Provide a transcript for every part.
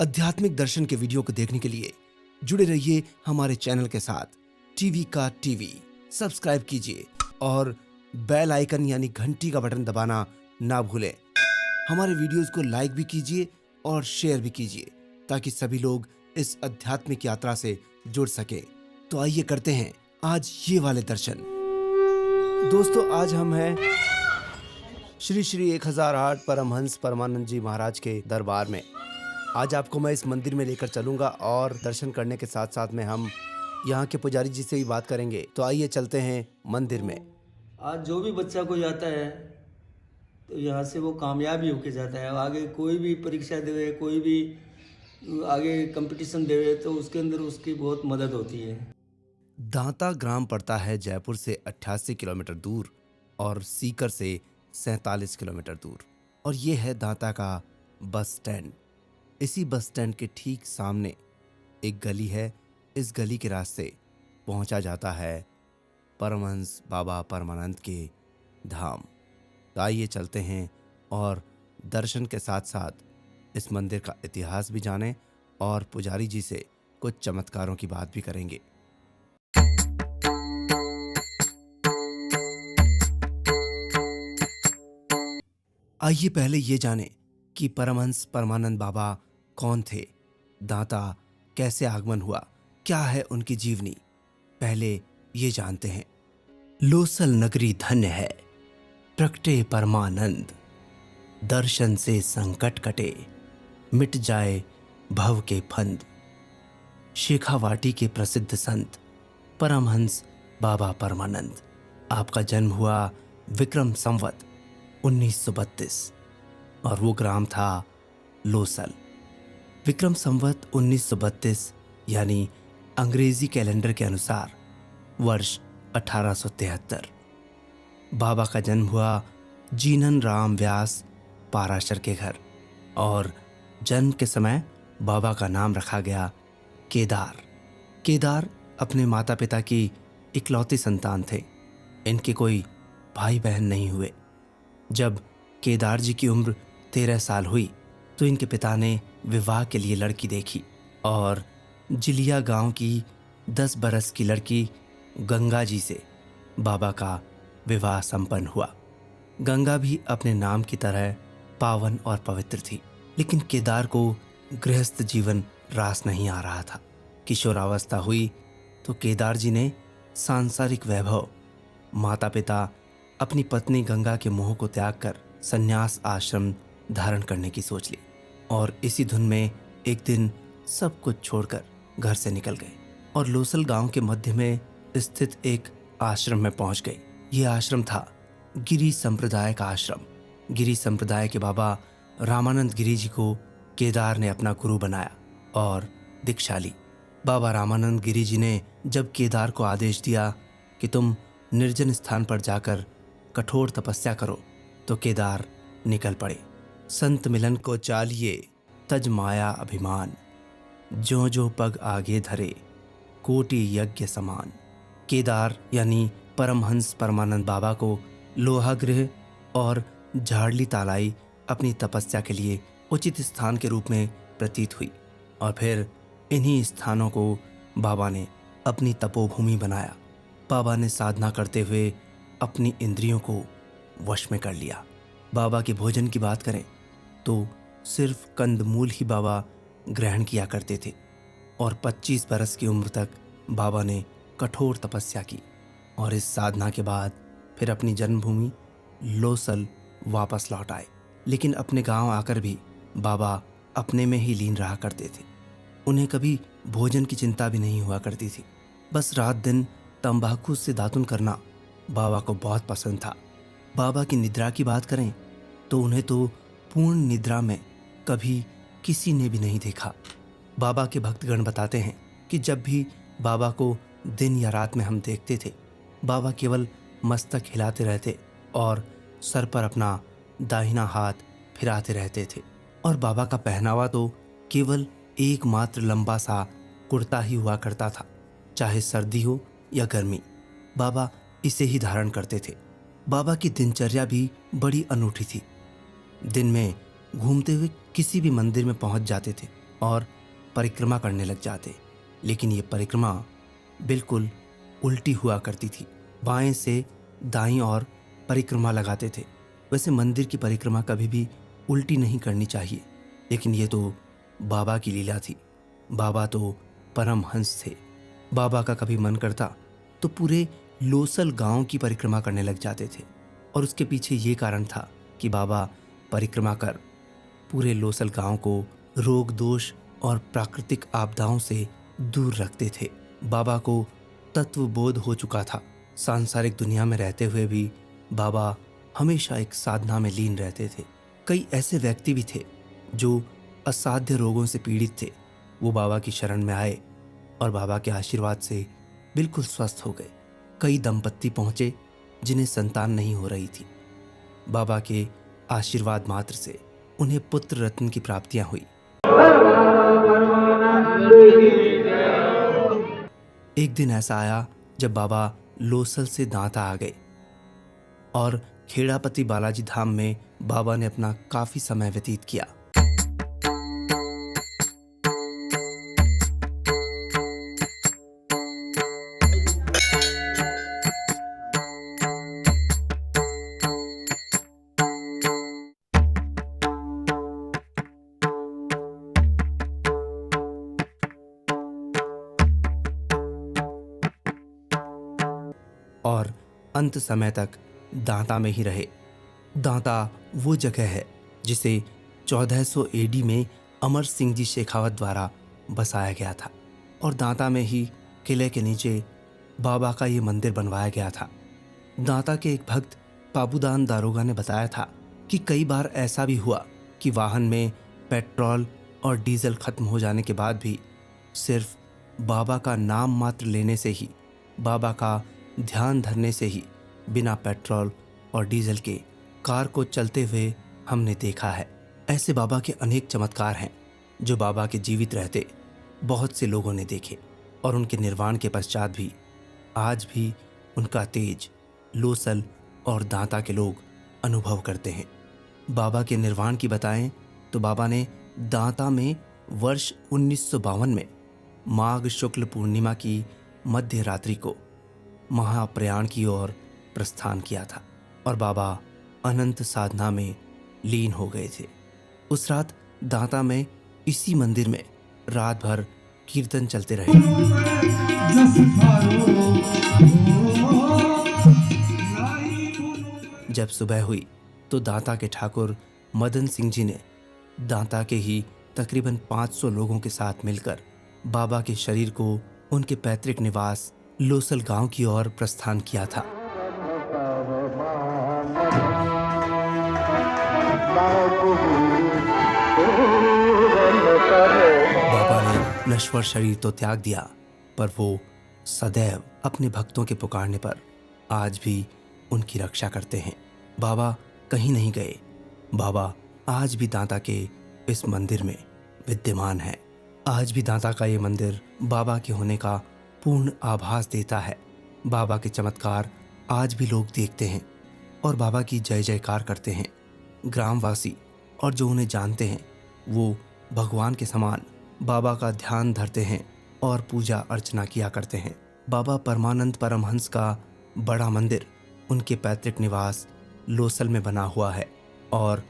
आध्यात्मिक दर्शन के वीडियो को देखने के लिए जुड़े रहिए हमारे चैनल के साथ। टीवी का टीवी सब्सक्राइब कीजिए और बेल आइकन यानी घंटी का बटन दबाना ना भूलें। हमारे वीडियोस को लाइक भी कीजिए और शेयर भी कीजिए ताकि सभी लोग इस आध्यात्मिक यात्रा से जुड़ सके। तो आइए करते हैं आज ये वाले दर्शन। दोस्तों, आज हम हैं श्री श्री 1008 परमहंस परमानंद जी महाराज के दरबार में। आज आपको मैं इस मंदिर में लेकर चलूंगा और दर्शन करने के साथ साथ में हम यहाँ के पुजारी जी से भी बात करेंगे। तो आइए चलते हैं मंदिर में। आज जो भी बच्चा कोई आता है तो यहाँ से वो कामयाब ही होके जाता है। आगे कोई भी परीक्षा देवे, कोई भी आगे कंपटीशन देवे तो उसके अंदर उसकी बहुत मदद होती है। दांता ग्राम पड़ता है जयपुर से 88 किलोमीटर दूर और सीकर से 47 किलोमीटर दूर, और ये है दांता का बस स्टैंड। इसी बस स्टैंड के ठीक सामने एक गली है। इस गली के रास्ते पहुंचा जाता है परमहंस बाबा परमानंद के धाम। तो आइए चलते हैं और दर्शन के साथ साथ इस मंदिर का इतिहास भी जानें और पुजारी जी से कुछ चमत्कारों की बात भी करेंगे। आइए पहले ये जानें कि परमहंस परमानंद बाबा कौन थे, दाता कैसे आगमन हुआ, क्या है उनकी जीवनी, पहले ये जानते हैं। लोसल नगरी धन्य है, प्रगटे परमानंद, दर्शन से संकट कटे, मिट जाए भव के फंद। शेखावाटी के प्रसिद्ध संत परमहंस बाबा परमानंद। आपका जन्म हुआ विक्रम संवत 1932 और वो ग्राम था लोसल। विक्रम संवत 1932 यानी अंग्रेजी कैलेंडर के अनुसार वर्ष 1873। बाबा का जन्म हुआ जीनन राम व्यास पाराशर के घर और जन्म के समय बाबा का नाम रखा गया केदार। केदार अपने माता पिता की इकलौती संतान थे। इनके कोई भाई बहन नहीं हुए। जब केदार जी की उम्र 13 साल हुई तो इनके पिता ने विवाह के लिए लड़की देखी और जिलिया गांव की 10 बरस की लड़की गंगा जी से बाबा का विवाह संपन्न हुआ। गंगा भी अपने नाम की तरह पावन और पवित्र थी, लेकिन केदार को गृहस्थ जीवन रास नहीं आ रहा था। किशोरावस्था हुई तो केदार जी ने सांसारिक वैभव, माता पिता, अपनी पत्नी गंगा के मोह को त्याग कर संन्यास आश्रम धारण करने की सोच ली और इसी धुन में एक दिन सब कुछ छोड़कर घर से निकल गए और लोसल गांव के मध्य में स्थित एक आश्रम में पहुंच गए। यह आश्रम था गिरी संप्रदाय का आश्रम। गिरी संप्रदाय के बाबा रामानंद गिरी जी को केदार ने अपना गुरु बनाया और दीक्षा ली। बाबा रामानंद गिरी जी ने जब केदार को आदेश दिया कि तुम निर्जन स्थान पर जाकर कठोर तपस्या करो तो केदार निकल पड़े। संत मिलन को चालिए तज माया अभिमान, जो जो पग आगे धरे कोटि यज्ञ समान। केदार यानी परमहंस परमानंद बाबा को लोहागृह और झाड़ली तालाई अपनी तपस्या के लिए उचित स्थान के रूप में प्रतीत हुई और फिर इन्हीं स्थानों को बाबा ने अपनी तपोभूमि बनाया। बाबा ने साधना करते हुए अपनी इंद्रियों को वश में कर लिया। बाबा के भोजन की बात करें तो सिर्फ कंदमूल ही बाबा ग्रहण किया करते थे और 25 बरस की उम्र तक बाबा ने कठोर तपस्या की और इस साधना के बाद फिर अपनी जन्मभूमि लोसल वापस लौट आए। लेकिन अपने गांव आकर भी बाबा अपने में ही लीन रहा करते थे। उन्हें कभी भोजन की चिंता भी नहीं हुआ करती थी। बस रात दिन तंबाकू से दातुन करना बाबा को बहुत पसंद था। बाबा की निद्रा की बात करें तो उन्हें तो पूर्ण निद्रा में कभी किसी ने भी नहीं देखा। बाबा के भक्तगण बताते हैं कि जब भी बाबा को दिन या रात में हम देखते थे, बाबा केवल मस्तक हिलाते रहते और सर पर अपना दाहिना हाथ फिराते रहते थे और बाबा का पहनावा तो केवल एकमात्र लंबा सा कुर्ता ही हुआ करता था। चाहे सर्दी हो या गर्मी, बाबा इसे ही धारण करते थे। बाबा की दिनचर्या भी बड़ी अनूठी थी। दिन में घूमते हुए किसी भी मंदिर में पहुंच जाते थे और परिक्रमा करने लग जाते। लेकिन ये परिक्रमा बिल्कुल उल्टी हुआ करती थी। बाएं से दाईं और परिक्रमा लगाते थे। वैसे मंदिर की परिक्रमा कभी भी उल्टी नहीं करनी चाहिए, लेकिन ये तो बाबा की लीला थी। बाबा तो परमहंस थे। बाबा का कभी मन करता तो पूरे लोसल गांव की परिक्रमा करने लग जाते थे। और उसके पीछे ये कारण था कि बाबा परिक्रमा कर पूरे लोसल गांव को रोग दोष और प्राकृतिक आपदाओं से दूर रखते थे। बाबा को तत्वबोध हो चुका था। सांसारिक दुनिया में रहते हुए भी बाबा हमेशा एक साधना में लीन रहते थे। कई ऐसे व्यक्ति भी थे जो असाध्य रोगों से पीड़ित थे। वो बाबा की शरण में आए और बाबा के आशीर्वाद से बिल्कुल स्वस्थ हो गए। कई दंपत्ति पहुंचे जिन्हें संतान नहीं हो रही थी। बाबा के आशीर्वाद मात्र से उन्हें पुत्र रत्न की प्राप्तियां हुई। एक दिन ऐसा आया जब बाबा लोसल से दांता आ गए और खेड़ापति बालाजी धाम में बाबा ने अपना काफी समय व्यतीत किया। और अंत समय तक दांता में ही रहे। दांता वो जगह है जिसे 1400 एडी में अमर सिंह जी शेखावत द्वारा बसाया गया था और दांता में ही किले के नीचे बाबा का ये मंदिर बनवाया गया था। दांता के एक भक्त पाबूदान दारोगा ने बताया था कि कई बार ऐसा भी हुआ कि वाहन में पेट्रोल और डीजल खत्म हो जाने के बाद भी सिर्फ बाबा का नाम मात्र लेने से ही, बाबा का ध्यान धरने से ही बिना पेट्रोल और डीजल के कार को चलते हुए हमने देखा है। ऐसे बाबा के अनेक चमत्कार हैं जो बाबा के जीवित रहते बहुत से लोगों ने देखे और उनके निर्वाण के पश्चात भी आज भी उनका तेज लोसल और दांता के लोग अनुभव करते हैं। बाबा के निर्वाण की बताएं तो बाबा ने दांता में वर्ष 1952 में माघ शुक्ल पूर्णिमा की मध्य रात्रि को महाप्रयाण की ओर प्रस्थान किया था और बाबा अनंत साधना में लीन हो गए थे। उस रात दांता में इसी मंदिर में रात भर कीर्तन चलते रहे। जब सुबह हुई तो दांता के ठाकुर मदन सिंह जी ने दांता के ही तकरीबन 500 लोगों के साथ मिलकर बाबा के शरीर को उनके पैतृक निवास लोसल गांव की ओर प्रस्थान किया था। बाबा ने नश्वर शरीर तो त्याग दिया, पर वो सदैव अपने भक्तों के पुकारने पर आज भी उनकी रक्षा करते हैं। बाबा कहीं नहीं गए। बाबा आज भी दांता के इस मंदिर में विद्यमान है। आज भी दांता का ये मंदिर बाबा के होने का पूर्ण आभास देता है। बाबा के चमत्कार आज भी लोग देखते हैं और बाबा की जय जयकार करते हैं। ग्रामवासी और जो उन्हें जानते हैं वो भगवान के समान बाबा का ध्यान धरते हैं और पूजा अर्चना किया करते हैं। बाबा परमानंद परमहंस का बड़ा मंदिर उनके पैतृक निवास लोसल में बना हुआ है और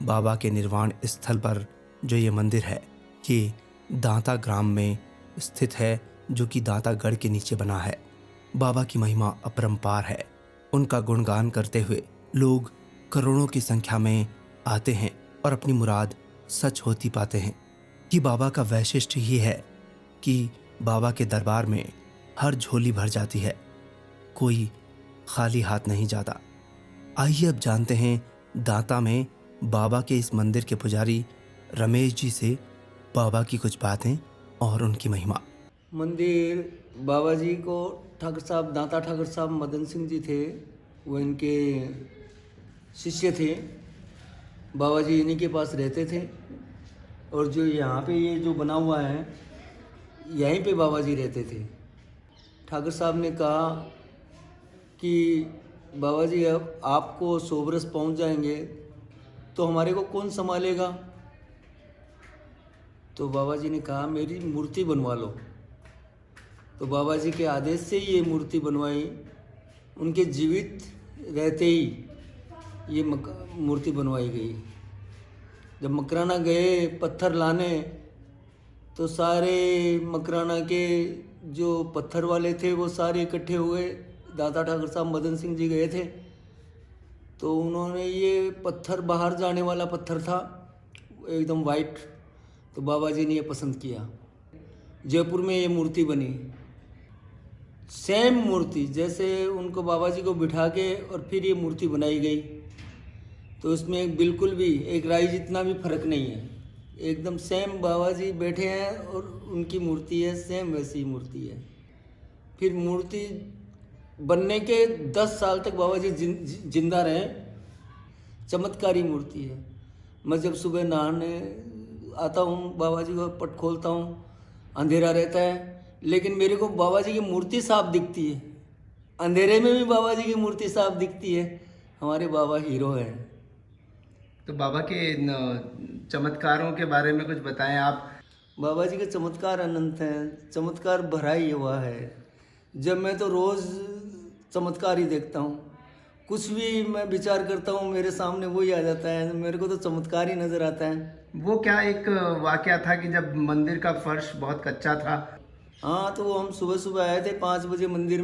बाबा के निर्वाण स्थल पर जो ये मंदिर है ये दांता ग्राम में स्थित है, जो कि दांता गढ़ के नीचे बना है। बाबा की महिमा अपरंपार है। उनका गुणगान करते हुए लोग करोड़ों की संख्या में आते हैं और अपनी मुराद सच होती पाते हैं। कि बाबा का वैशिष्ट ही है कि बाबा के दरबार में हर झोली भर जाती है, कोई खाली हाथ नहीं जाता। आइए अब जानते हैं दांता में बाबा के इस मंदिर के पुजारी रमेश जी से बाबा की कुछ बातें और उनकी महिमा। मंदिर बाबा जी को ठाकुर साहब दांता ठाकुर साहब मदन सिंह जी थे, वो इनके शिष्य थे। बाबा जी इन्हीं के पास रहते थे और जो यहाँ पे ये जो बना हुआ है यहीं पे बाबा जी रहते थे। ठाकुर साहब ने कहा कि बाबा जी अब आपको 100 बरस पहुँच जाएंगे तो हमारे को कौन संभालेगा। तो बाबा जी ने कहा मेरी मूर्ति बनवा लो। तो बाबा जी के आदेश से ये मूर्ति बनवाई। उनके जीवित रहते ही ये मूर्ति बनवाई गई। जब मकराना गए पत्थर लाने तो सारे मकराना के जो पत्थर वाले थे वो सारे इकट्ठे हुए। दादा ठाकुर साहब मदन सिंह जी गए थे तो उन्होंने ये पत्थर बाहर जाने वाला पत्थर था एकदम वाइट। तो बाबा जी ने ये पसंद किया। जयपुर में ये मूर्ति बनी सेम मूर्ति जैसे उनको बाबा जी को बिठा के और फिर ये मूर्ति बनाई गई। तो उसमें बिल्कुल भी एक राई जितना भी फर्क नहीं है। एकदम सेम बाबा जी बैठे हैं और उनकी मूर्ति है सेम वैसी मूर्ति है। फिर मूर्ति बनने के 10 साल तक बाबा जी जिंदा रहे। चमत्कारी मूर्ति है। मैं जब सुबह नहाने आता हूँ बाबा जी को पट खोलता हूँ, अंधेरा रहता है लेकिन मेरे को बाबा जी की मूर्ति साफ दिखती है। अंधेरे में भी बाबा जी की मूर्ति साफ दिखती है। हमारे बाबा हीरो हैं। तो बाबा के चमत्कारों के बारे में कुछ बताएं आप। बाबा जी के चमत्कार अनंत हैं। चमत्कार भरा ही हुआ है। जब मैं तो रोज़ चमत्कार ही देखता हूँ। कुछ भी मैं विचार करता हूँ मेरे सामने वही आ जाता है। मेरे को तो चमत्कार ही नज़र आता है। वो क्या एक वाकया था कि जब मंदिर का फर्श बहुत कच्चा था। हाँ, तो वो हम सुबह सुबह आए थे 5 बजे मंदिर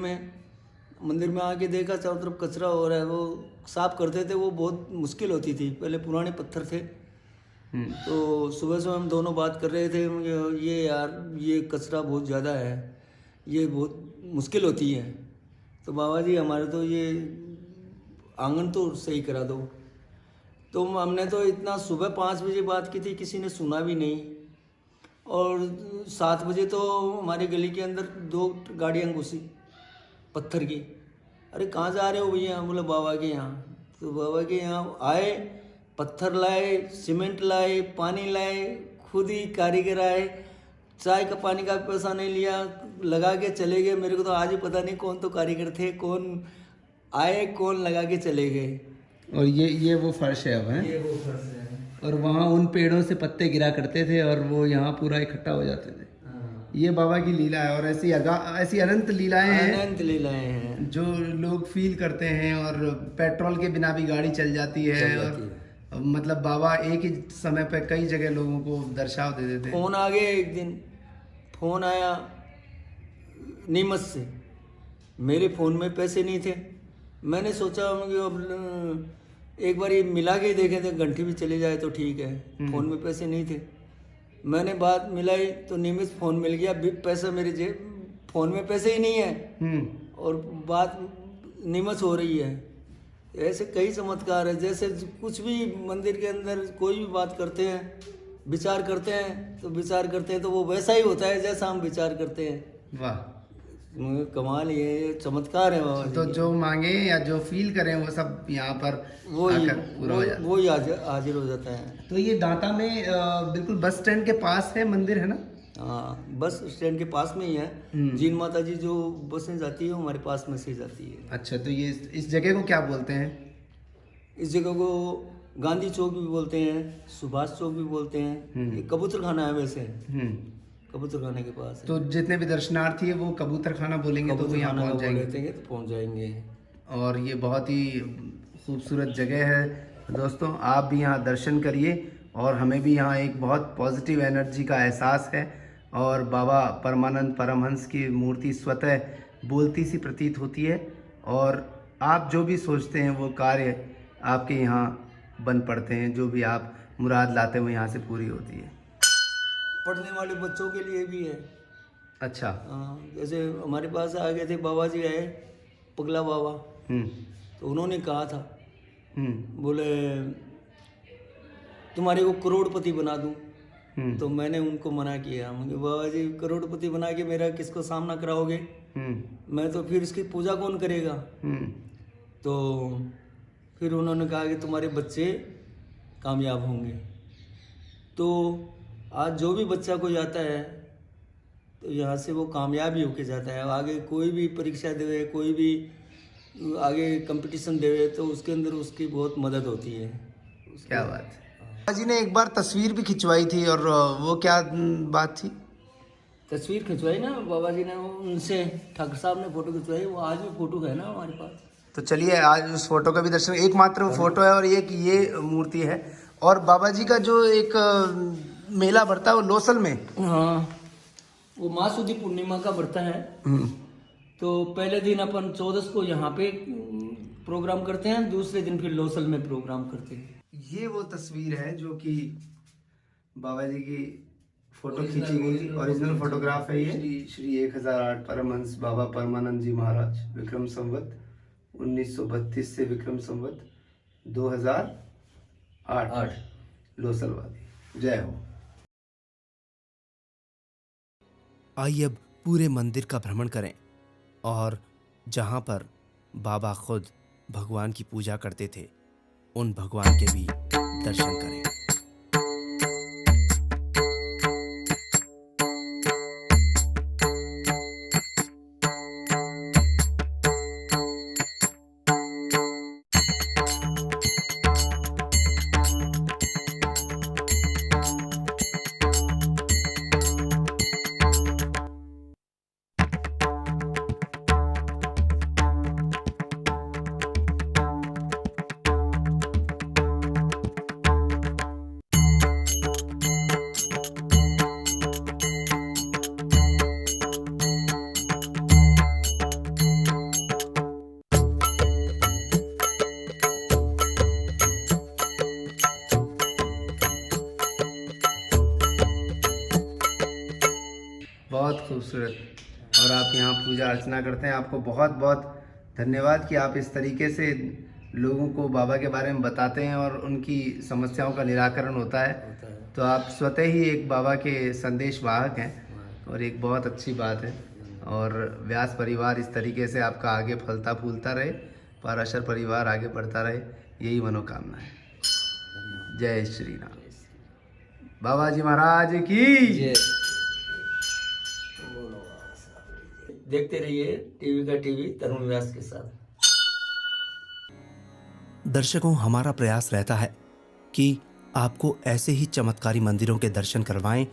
में आके देखा चारों तरफ कचरा हो रहा है। वो साफ करते थे, वो बहुत मुश्किल होती थी। पहले पुराने पत्थर थे। तो सुबह सुबह हम दोनों बात कर रहे थे ये यार ये कचरा बहुत ज़्यादा है, ये बहुत मुश्किल होती है। तो बाबा जी हमारे तो ये आंगन तो सही करा दो। तो हमने तो इतना सुबह 5 बजे बात की थी, किसी ने सुना भी नहीं। और 7 बजे तो हमारी गली के अंदर 2 गाड़ियाँ घुसी पत्थर की। अरे कहाँ जा रहे हो भैया? बोले बाबा के यहाँ। तो बाबा के यहाँ आए, पत्थर लाए, सीमेंट लाए, पानी लाए, खुद ही कारीगर आए। चाय का पानी का पैसा नहीं लिया, लगा के चले गए। मेरे को तो आज ही पता नहीं कौन तो कारीगर थे, कौन आए, कौन लगा के चले गए। और ये वो फर्श है अब है। ये वो फर्श है। और वहाँ उन पेड़ों से पत्ते गिरा करते थे और वो यहाँ पूरा इकट्ठा हो जाते थे। ये बाबा की लीला है। और ऐसी अनंत लीलाएं हैं, अनंत लीलाएं हैं जो लोग फील करते हैं। और पेट्रोल के बिना भी गाड़ी चल जाती है। और मतलब बाबा एक ही समय पे कई जगह लोगों को दर्शाव दे देते हैं। फोन आ गया एक दिन, फोन आया नीमच से। मेरे फ़ोन में पैसे नहीं थे। मैंने सोचा कि अब एक बार ये मिला के ही देखे थे, घंटी भी चली जाए तो ठीक है। फ़ोन में पैसे नहीं थे। मैंने बात मिलाई तो नीमच फ़ोन मिल गया। पैसा मेरे जेब फ़ोन में पैसे ही नहीं है और बात नीमच हो रही है। ऐसे कई चमत्कार है। जैसे कुछ भी मंदिर के अंदर कोई भी बात करते हैं, विचार करते हैं तो वो वैसा ही होता है जैसा हम विचार करते हैं। वाह, कमाल, ये चमत्कार है बाबा। तो जो मांगे या जो फील करें वो सब यहाँ पर आकर पूरा हो जाता है। वो ही हाजिर हो जाता है। तो ये दांता में बिल्कुल बस स्टैंड के पास है मंदिर, है ना? हाँ, बस स्टैंड के पास में ही है। जीन माता जी जो बसें जाती है हमारे पास में से जाती है। अच्छा, तो ये इस जगह को क्या बोलते हैं? इस जगह को गांधी चौक भी बोलते हैं, सुभाष चौक भी बोलते हैं। ये कबूतर खाना है वैसे, कबूतर खाने के पास है। तो जितने भी दर्शनार्थी है वो कबूतर खाना बोलेंगे तो वो यहाँ पहुँच जाएंगे। तो पहुँच जाएंगे। और ये बहुत ही खूबसूरत जगह है दोस्तों, आप भी यहाँ दर्शन करिए। और हमें भी यहाँ एक बहुत पॉजिटिव एनर्जी का एहसास है। और बाबा परमानंद परमहंस की मूर्ति स्वतः बोलती सी प्रतीत होती है। और आप जो भी सोचते हैं वो कार्य आपके यहाँ बन पड़ते हैं। जो भी आप मुराद लाते हैं वो यहाँ से पूरी होती है। पढ़ने वाले बच्चों के लिए भी है। अच्छा। हाँ, जैसे हमारे पास आ गए थे बाबा जी, आए पगला बाबा। तो उन्होंने कहा था, बोले तुम्हारे को करोड़पति बना दूं। तो मैंने उनको मना किया। मुझे बाबा जी करोड़पति बना के मेरा किसको सामना कराओगे? मैं तो फिर इसकी पूजा कौन करेगा? तो फिर उन्होंने कहा कि तुम्हारे बच्चे कामयाब होंगे। तो आज जो भी बच्चा कोई आता है तो यहाँ से वो कामयाब ही होके जाता है। आगे कोई भी परीक्षा देवे, कोई भी आगे कंपटीशन देवे तो उसके अंदर उसकी बहुत मदद होती है। क्या बात है। जी ने एक बार तस्वीर भी खिंचवाई थी, और वो क्या बात थी? तस्वीर खिंचवाई ना बाबा जी ने, उनसे ठाकुर साहब ने फोटो खिंचवाई, वो आज भी फोटो है ना हमारे पास। तो चलिए आज उस फोटो का भी दर्शन, एकमात्र वो फोटो है और एक ये मूर्ति है। और बाबा जी का जो एक मेला भरता है वो लोसल में। हाँ, वो मासूदी पूर्णिमा का व्रत है। तो पहले दिन अपन 14 को यहाँ पे प्रोग्राम करते हैं, दूसरे दिन फिर लोसल में प्रोग्राम करते हैं। ये वो तस्वीर है जो कि बाबा जी की फोटो खींची गई थी, ओरिजिनल फोटोग्राफ है ये। श्री 1008 परमहंस बाबा परमानंद जी महाराज, विक्रम संवत 1932 से विक्रम संवत 2008, लोसलवादी। जय हो। आइए अब पूरे मंदिर का भ्रमण करें और जहां पर बाबा खुद भगवान की पूजा करते थे, उन भगवान के भी दर्शन करें। बहुत खूबसूरत। और आप यहाँ पूजा अर्चना करते हैं, आपको बहुत बहुत धन्यवाद कि आप इस तरीके से लोगों को बाबा के बारे में बताते हैं और उनकी समस्याओं का निराकरण होता है। तो आप स्वतः ही एक बाबा के संदेश वाहक हैं और एक बहुत अच्छी बात है। और व्यास परिवार इस तरीके से आपका आगे फलता फूलता रहे, पाराशर परिवार आगे बढ़ता रहे, यही मनोकामना है। जय श्री राम। बाबा जी महाराज की। देखते रहिए टीवी का टीवी तरुण व्यास के साथ। दर्शकों, हमारा प्रयास रहता है कि आपको ऐसे ही चमत्कारी मंदिरों के दर्शन करवाएं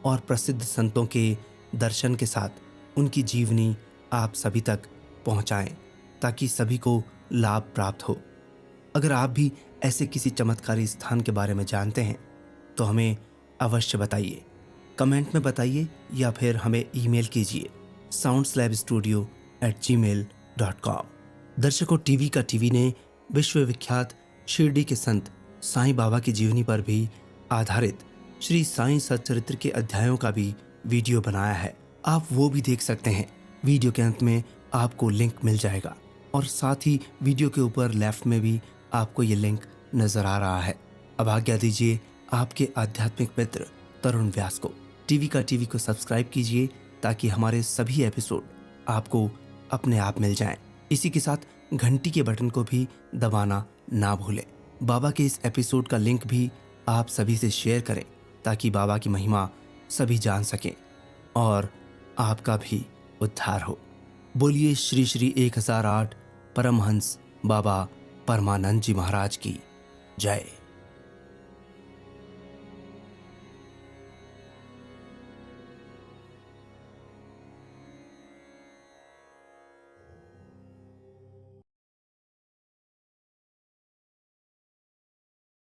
और प्रसिद्ध संतों के दर्शन के साथ उनकी जीवनी आप सभी तक पहुंचाएं, ताकि सभी को लाभ प्राप्त हो। अगर आप भी ऐसे किसी चमत्कारी स्थान के बारे में जानते हैं तो हमें अवश्य बताइए, कमेंट में बताइए या फिर हमें ईमेल कीजिए soundslabstudio@gmail.com। दर्शकों, टीवी का टीवी ने विश्वविख्यात शिरडी के संत साईं बाबा की जीवनी पर भी आधारित श्री साईं सच्चरित्र के अध्यायों का भी वीडियो बनाया है। आप वो भी देख सकते हैं। वीडियो के अंत में आपको लिंक मिल जाएगा और साथ ही वीडियो के ऊपर लेफ्ट में भी आपको ये लिंक नजर आ रहा है। अब आज्ञा दीजिए आपके आध्यात्मिक मित्र तरुण व्यास को। टीवी का टीवी को सब्सक्राइब कीजिए ताकि हमारे सभी एपिसोड आपको अपने आप मिल जाएं। इसी के साथ घंटी के बटन को भी दबाना ना भूलें। बाबा के इस एपिसोड का लिंक भी आप सभी से शेयर करें ताकि बाबा की महिमा सभी जान सकें और आपका भी उद्धार हो। बोलिए श्री श्री 1008 परमहंस बाबा परमानंद जी महाराज की जय।